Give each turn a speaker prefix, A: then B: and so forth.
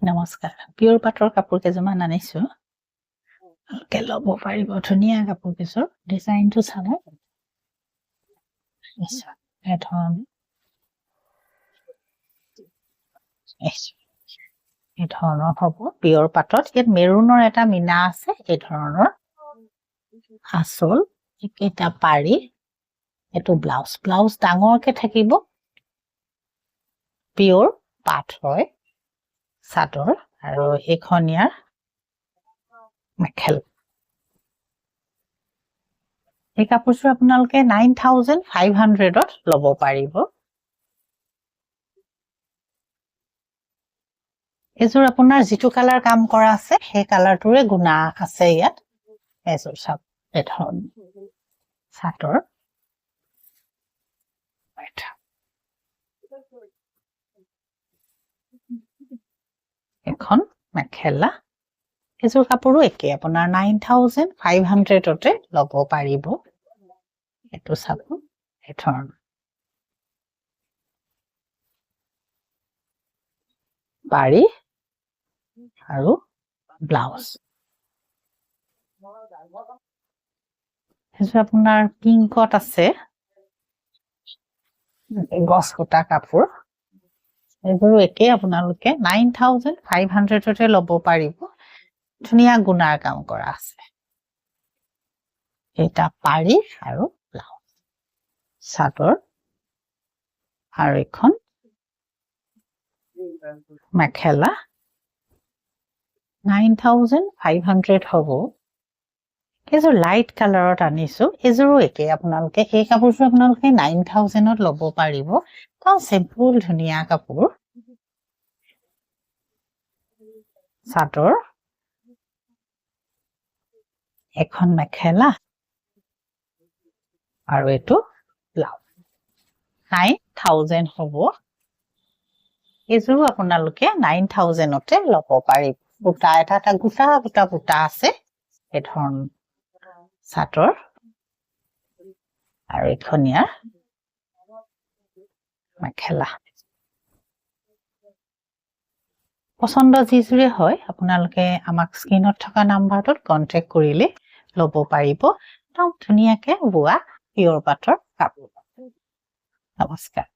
A: নমস্কাৰ পিয়ৰ পাটৰ কাপোৰ কেইযোৰমান আনিছো ল'ব পাৰিব ধুনীয়া কাপোৰ কেইযোৰ ডিজাইনটো চাব এই ধৰণৰ হ'ব পিয়ৰ পাটত ইয়াত মেৰুনৰ এটা মিনা আছে এই ধৰণৰ আচল এটা পাৰি এটো ব্লাউজ ডাঙৰকে থাকিব পিয়ৰ পাট হয় চাদৰ আৰু এখনিয়া মেখেলা এই কাপোৰটো আপোনালোকে 9500 ত ল'ব পাৰিব এযোৰ আপোনাৰ যিটো কালাৰ কাম কৰা আছে সেই কালাৰটোৰে গুণা আছে ইয়াত এযোৰ চাপ এখন চাদৰ এখন মেখেলা এযোৰ কাপোৰো একে আপোনাৰ 9500 তে ল'ব পাৰিব এটো চাব এখন পাৰি আৰু ব্লাউজ এযোৰ আপোনাৰ পিংকত আছে গছ কটা কাপোৰ এযোৰ একে আপোনালোকে 9500 তে ল'ব পাৰিব ধুনীয়া গুণাৰ কাম কৰা আছে এটা পাৰি আৰু ব্লাউজ চাদৰ আৰু এখন মেখেলা 9500 হ'ব এযোৰ লাইট কালাৰত আনিছো এযোৰো একে আপোনালোকে এই কাপোৰটো আপোনালোকে 9000 ত ল'ব পাৰিব তা সিম্পল ধুনীয়া কাপোৰ চাদৰ এখন মেখেলা আৰু এটো ব্লাউজ 9000 হ'ব এযোৰো আপোনালোকে 9000 তে ল'ব পাৰিব বুটা এটা বুটা আছে এই ধৰণ চাদৰ আৰু এখনিয়া মেখেলা পছন্দ যিজুৰে হয় আপোনালোকে আমাক স্ক্ৰিনত থকা নাম্বাৰটোত কন্টাক্ট কৰিলে ল'ব পাৰিব একদম ধুনীয়াকে বোৱা পিয়ৰ পাটৰ কাপোৰ নমস্কাৰ